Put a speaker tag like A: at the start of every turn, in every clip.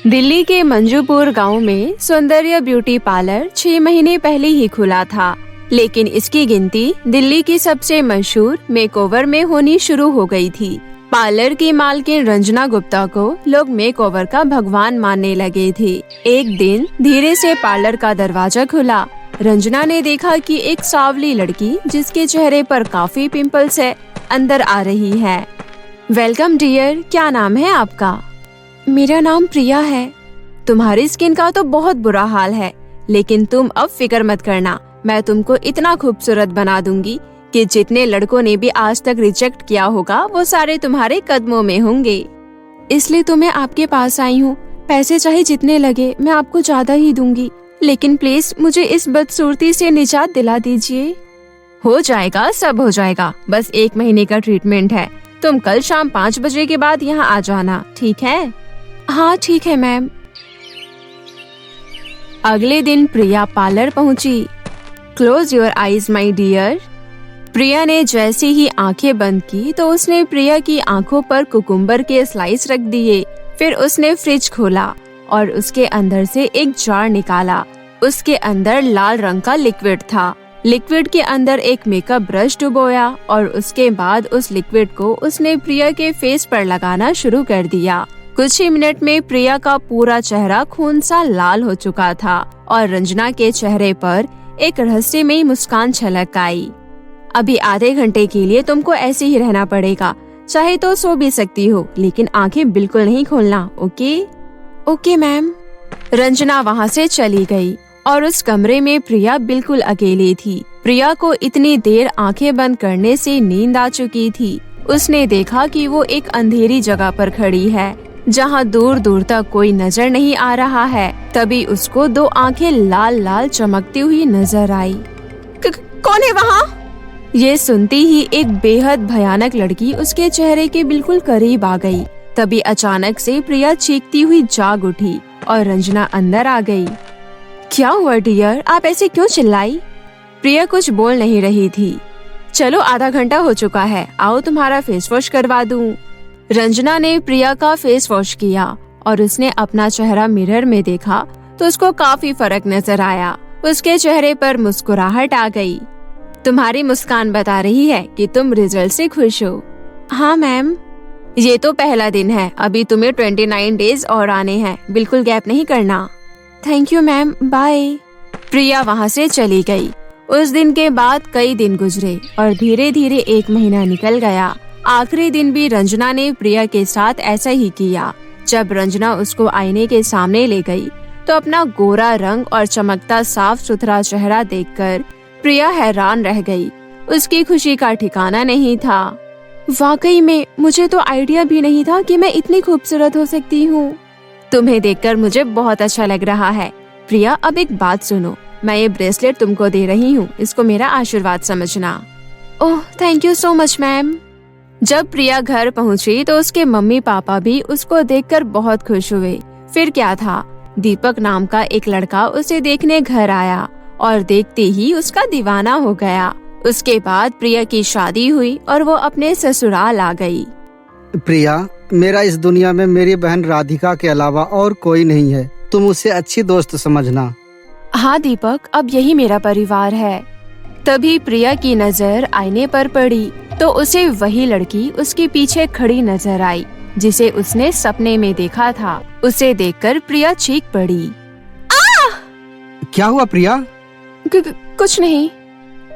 A: दिल्ली के मंजूपुर गांव में सौंदर्य ब्यूटी पार्लर 6 महीने पहले ही खुला था, लेकिन इसकी गिनती दिल्ली की सबसे मशहूर मेकओवर में होनी शुरू हो गई थी। पार्लर की मालकिन रंजना गुप्ता को लोग मेकओवर का भगवान मानने लगे थे। एक दिन धीरे से पार्लर का दरवाजा खुला। रंजना ने देखा कि एक सांवली लड़की, जिसके चेहरे पर काफी पिंपल्स है, अंदर आ रही है। वेलकम डियर, क्या नाम है आपका? मेरा नाम प्रिया है। तुम्हारी स्किन का तो बहुत बुरा हाल है, लेकिन तुम अब फिक्र मत करना। मैं तुमको इतना खूबसूरत बना दूंगी कि जितने लड़कों ने भी आज तक रिजेक्ट किया होगा वो सारे तुम्हारे कदमों में होंगे। इसलिए तो मैं आपके पास आई हूँ। पैसे चाहे जितने लगे मैं आपको ज्यादा ही दूंगी, लेकिन प्लीज मुझे इस बदसूरती से निजात दिला दीजिए। हो जाएगा, सब हो जाएगा। बस 1 महीने का ट्रीटमेंट है। तुम कल शाम 5 बजे के बाद यहाँ आ जाना, ठीक है? हाँ ठीक है मैम। अगले दिन प्रिया पार्लर पहुंची। Close your eyes my dear. Priya ने जैसे ही आंखें बंद की तो उसने प्रिया की आंखों पर कुकुम्बर के स्लाइस रख दिए। फिर उसने फ्रिज खोला और उसके अंदर से एक जार निकाला। उसके अंदर लाल रंग का लिक्विड था। लिक्विड के अंदर एक मेकअप ब्रश डुबोया और उसके बाद उस लिक्विड को उसने प्रिया के फेस पर लगाना शुरू कर दिया। कुछ ही मिनट में प्रिया का पूरा चेहरा खून सा लाल हो चुका था और रंजना के चेहरे पर एक रहस्यमयी मुस्कान छलक आई। अभी आधे घंटे के लिए तुमको ऐसे ही रहना पड़ेगा। चाहे तो सो भी सकती हो, लेकिन आंखें बिल्कुल नहीं खोलना, ओके? Okay ma'am. रंजना वहाँ से चली गई और उस कमरे में प्रिया बिल्कुल अकेली थी। प्रिया को इतनी देर आंखें बंद करने से नींद आ चुकी थी। उसने देखा कि वो एक अंधेरी जगह पर खड़ी है, जहाँ दूर दूर तक कोई नजर नहीं आ रहा है। तभी उसको 2 आंखें लाल लाल चमकती हुई नजर आई। कौन है वहाँ? ये सुनती ही एक बेहद भयानक लड़की उसके चेहरे के बिल्कुल करीब आ गई। तभी अचानक से प्रिया चीखती हुई जाग उठी और रंजना अंदर आ गई। क्या हुआ डियर, आप ऐसे क्यों चिल्लाई? प्रिया कुछ बोल नहीं रही थी। चलो, आधा घंटा हो चुका है, आओ तुम्हारा फेस वॉश करवा दूं। रंजना ने प्रिया का फेस वॉश किया और उसने अपना चेहरा मिरर में देखा तो उसको काफी फर्क नजर आया। उसके चेहरे पर मुस्कुराहट आ गई। तुम्हारी मुस्कान बता रही है कि तुम रिजल्ट से खुश हो। हाँ मैम। ये तो पहला दिन है, अभी तुम्हें 29 डेज और आने हैं, बिल्कुल गैप नहीं करना। Thank you ma'am, bye. Priya वहाँ से चली गई। उस दिन के बाद कई दिन गुजरे और धीरे धीरे 1 महीना निकल गया। आखिरी दिन भी रंजना ने प्रिया के साथ ऐसा ही किया। जब रंजना उसको आईने के सामने ले गई तो अपना गोरा रंग और चमकता साफ सुथरा चेहरा देखकर प्रिया हैरान रह गई। उसकी खुशी का ठिकाना नहीं था। वाकई में मुझे तो आइडिया भी नहीं था कि मैं इतनी खूबसूरत हो सकती हूँ। तुम्हें देखकर मुझे बहुत अच्छा लग रहा है। प्रिया, अब एक बात सुनो, मैं ये ब्रेसलेट तुमको दे रही हूँ, इसको मेरा आशीर्वाद समझना। Oh, thank you so much ma'am. जब प्रिया घर पहुंची तो उसके मम्मी पापा भी उसको देखकर बहुत खुश हुए। फिर क्या था, दीपक नाम का एक लड़का उसे देखने घर आया और देखते ही उसका दीवाना हो गया। उसके बाद प्रिया की शादी हुई और वो अपने ससुराल आ गई।
B: प्रिया, मेरा इस दुनिया में मेरी बहन राधिका के अलावा और कोई नहीं है। तुम उसे अच्छी दोस्त समझना।
A: हाँ दीपक, अब यही मेरा परिवार है। तभी प्रिया की नजर आईने पर पड़ी तो उसे वही लड़की उसके पीछे खड़ी नजर आई, जिसे उसने सपने में देखा था। उसे देखकर प्रिया चीख पड़ी।
B: क्या हुआ प्रिया?
A: कुछ नहीं।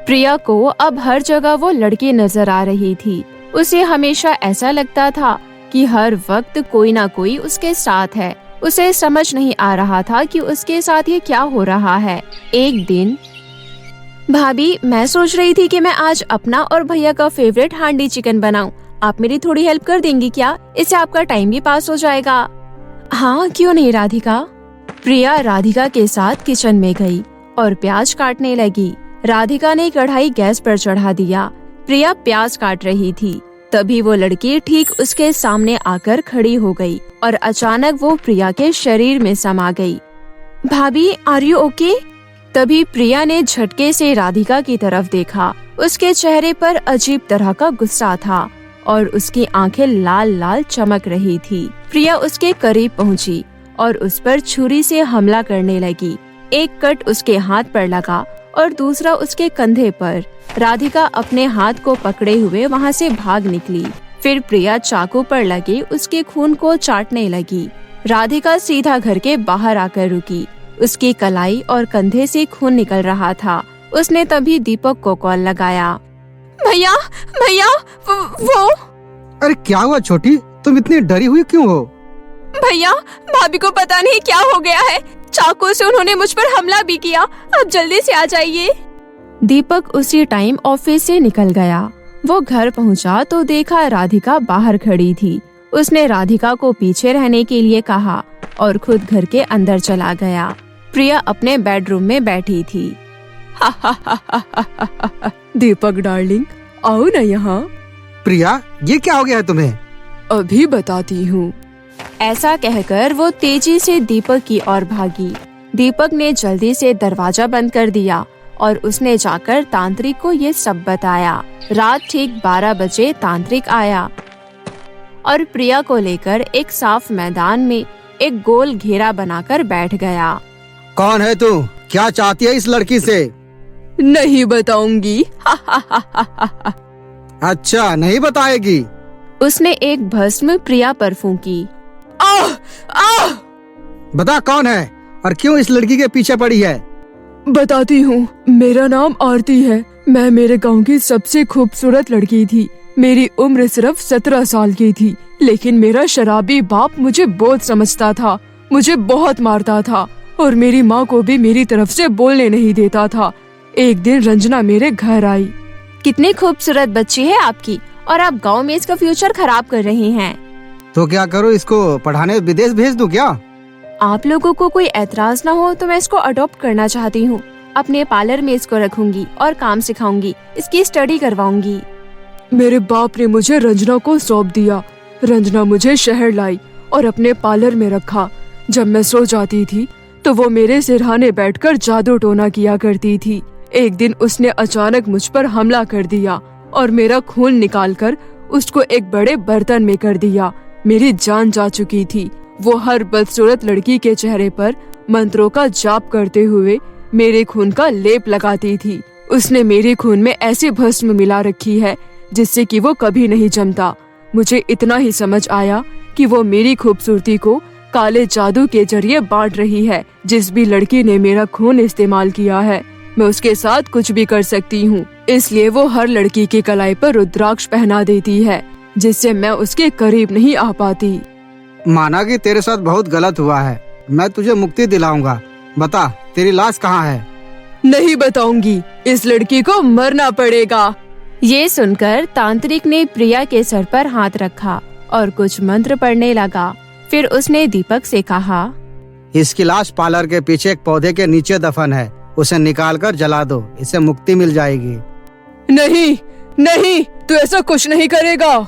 A: प्रिया को अब हर जगह वो लड़की नजर आ रही थी। उसे हमेशा ऐसा लगता था कि हर वक्त कोई ना कोई उसके साथ है। उसे समझ नहीं आ रहा था कि उसके साथ ये क्या हो रहा है। एक दिन, भाभी, मैं सोच रही थी कि मैं आज अपना और भैया का फेवरेट हांडी चिकन बनाऊं। आप मेरी थोड़ी हेल्प कर देंगी क्या? इससे आपका टाइम भी पास हो जाएगा। हाँ, क्यों नहीं राधिका। प्रिया राधिका के साथ किचन में गई और प्याज काटने लगी। राधिका ने कढ़ाई गैस पर चढ़ा दिया। प्रिया प्याज काट रही थी। तभी वो लड़की ठीक उसके सामने आकर खड़ी हो गई और अचानक वो प्रिया के शरीर में समा गई। भाभी, आर यू ओके? तभी प्रिया ने झटके से राधिका की तरफ देखा। उसके चेहरे पर अजीब तरह का गुस्सा था और उसकी आंखें लाल लाल चमक रही थी। प्रिया उसके करीब पहुंची और उस पर छुरी से हमला करने लगी। एक कट उसके हाथ पर लगा और दूसरा उसके कंधे पर। राधिका अपने हाथ को पकड़े हुए वहाँ से भाग निकली। फिर प्रिया चाकू पर लगे उसके खून को चाटने लगी। राधिका सीधा घर के बाहर आकर रुकी। उसकी कलाई और कंधे से खून निकल रहा था। उसने तभी दीपक को कॉल लगाया। भैया भैया वो
B: अरे क्या हुआ छोटी, तुम इतनी डरी हुई क्यों हो?
A: भैया भाभी को पता नहीं क्या हो गया है, चाकू से उन्होंने मुझ पर हमला भी किया। आप जल्दी से आ जाइए। दीपक उसी टाइम ऑफिस से निकल गया। वो घर पहुंचा तो देखा राधिका बाहर खड़ी थी। उसने राधिका को पीछे रहने के लिए कहा और खुद घर के अंदर चला गया। प्रिया अपने बेडरूम में बैठी थी। दीपक डार्लिंग, आओ ना यहाँ।
B: प्रिया, ये क्या हो गया है तुम्हें?
A: अभी बताती हूँ। ऐसा कहकर वो तेजी से दीपक की ओर भागी। दीपक ने जल्दी से दरवाजा बंद कर दिया और उसने जाकर तांत्रिक को ये सब बताया। रात ठीक 12 बजे तांत्रिक आया और प्रिया को लेकर एक साफ मैदान में एक गोल घेरा बनाकर बैठ गया।
B: कौन है तू? क्या चाहती है इस लड़की से?
A: नहीं बताऊंगी।
B: अच्छा, नहीं बताएगी?
A: उसने एक भस्म प्रिया पर फूंकी। आह! आह!
B: बता कौन है और क्यों इस लड़की के पीछे पड़ी है?
C: बताती हूँ, मेरा नाम आरती है। मैं मेरे गांव की सबसे खूबसूरत लड़की थी। मेरी उम्र सिर्फ 17 साल की थी, लेकिन मेरा शराबी बाप मुझे बहुत समझता था। मुझे बहुत मारता था और मेरी माँ को भी मेरी तरफ से बोलने नहीं देता था। एक दिन रंजना मेरे घर आई।
A: कितनी खूबसूरत बच्ची है आपकी, और आप गांव में इसका फ्यूचर खराब कर रही हैं।
B: तो क्या करूँ, इसको पढ़ाने विदेश भेज दूँ क्या?
A: आप लोगों को कोई एतराज ना हो तो मैं इसको अडॉप्ट करना चाहती हूँ। अपने पार्लर में इसको रखूंगी और काम सिखाऊंगी, इसकी स्टडी करवाऊंगी।
C: मेरे बाप ने मुझे रंजना को सौंप दिया। रंजना मुझे शहर लाई और अपने पार्लर में रखा। जब मैं सो जाती थी तो वो मेरे सिरहाने बैठकर जादू टोना किया करती थी। एक दिन उसने अचानक मुझ पर हमला कर दिया और मेरा खून निकालकर उसको एक बड़े बर्तन में कर दिया। मेरी जान जा चुकी थी। वो हर बदसूरत लड़की के चेहरे पर मंत्रों का जाप करते हुए मेरे खून का लेप लगाती थी। उसने मेरे खून में ऐसी भस्म मिला रखी है जिससे कि वो कभी नहीं जमता। मुझे इतना ही समझ आया कि वो मेरी खूबसूरती को काले जादू के जरिए बांट रही है। जिस भी लड़की ने मेरा खून इस्तेमाल किया है, मैं उसके साथ कुछ भी कर सकती हूँ। इसलिए वो हर लड़की की कलाई पर रुद्राक्ष पहना देती है, जिससे मैं उसके करीब नहीं आ पाती।
B: माना कि तेरे साथ बहुत गलत हुआ है, मैं तुझे मुक्ति दिलाऊंगा। बता, तेरी लाश कहाँ है?
C: नहीं बताऊंगी, इस लड़की को मरना पड़ेगा।
A: ये सुनकर तांत्रिक ने प्रिया के सर पर हाथ रखा और कुछ मंत्र पढ़ने लगा। फिर उसने दीपक से कहा,
B: इसकी लाश पार्लर के पीछे एक पौधे के नीचे दफन है, उसे निकाल कर जला दो, इससे मुक्ति मिल जाएगी।
C: नहीं नहीं, तू ऐसा कुछ नहीं करेगा।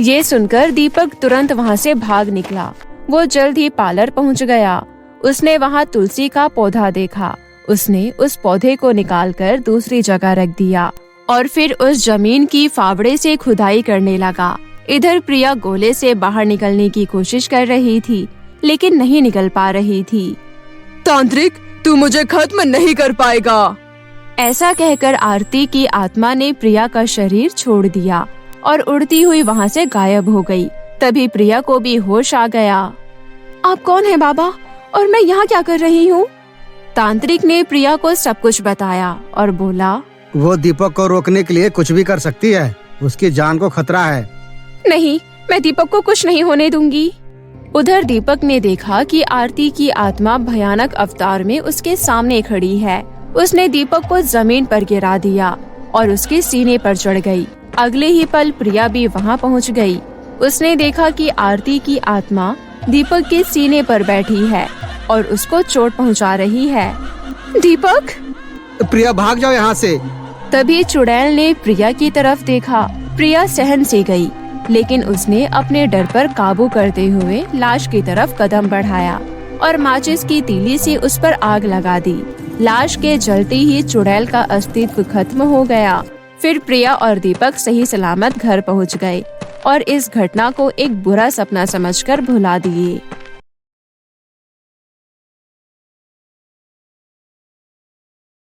A: ये सुनकर दीपक तुरंत वहाँ से भाग निकला। वो जल्द ही पार्लर पहुँच गया। उसने वहाँ तुलसी का पौधा देखा। उसने उस पौधे को निकालकर दूसरी जगह रख दिया और फिर उस जमीन की फावड़े से खुदाई करने लगा। इधर प्रिया गोले से बाहर निकलने की कोशिश कर रही थी, लेकिन नहीं निकल पा रही थी।
C: तांत्रिक, तू मुझे खत्म नहीं कर पाएगा।
A: ऐसा कहकर आरती की आत्मा ने प्रिया का शरीर छोड़ दिया और उड़ती हुई वहाँ से गायब हो गई। तभी प्रिया को भी होश आ गया। आप कौन है बाबा, और मैं यहाँ क्या कर रही हूँ? तांत्रिक ने प्रिया को सब कुछ बताया और बोला,
B: वो दीपक को रोकने के लिए कुछ भी कर सकती है, उसकी जान को खतरा है।
A: नहीं, मैं दीपक को कुछ नहीं होने दूंगी। उधर दीपक ने देखा कि आरती की आत्मा भयानक अवतार में उसके सामने खड़ी है। उसने दीपक को जमीन पर गिरा दिया और उसके सीने पर चढ़ गई। अगले ही पल प्रिया भी वहाँ पहुँच गई। उसने देखा कि आरती की आत्मा दीपक के सीने पर बैठी है और उसको चोट पहुँचा रही है। दीपक!
B: प्रिया, भाग जाओ यहाँ से।
A: तभी चुड़ैल ने प्रिया की तरफ देखा। प्रिया सहम सी गई, लेकिन उसने अपने डर पर काबू करते हुए लाश की तरफ कदम बढ़ाया और माचिस की तीली से उस पर आग लगा दी। लाश के जलते ही चुड़ैल का अस्तित्व खत्म हो गया। फिर प्रिया और दीपक सही सलामत घर पहुंच गए और इस घटना को एक बुरा सपना समझकर भुला दिए।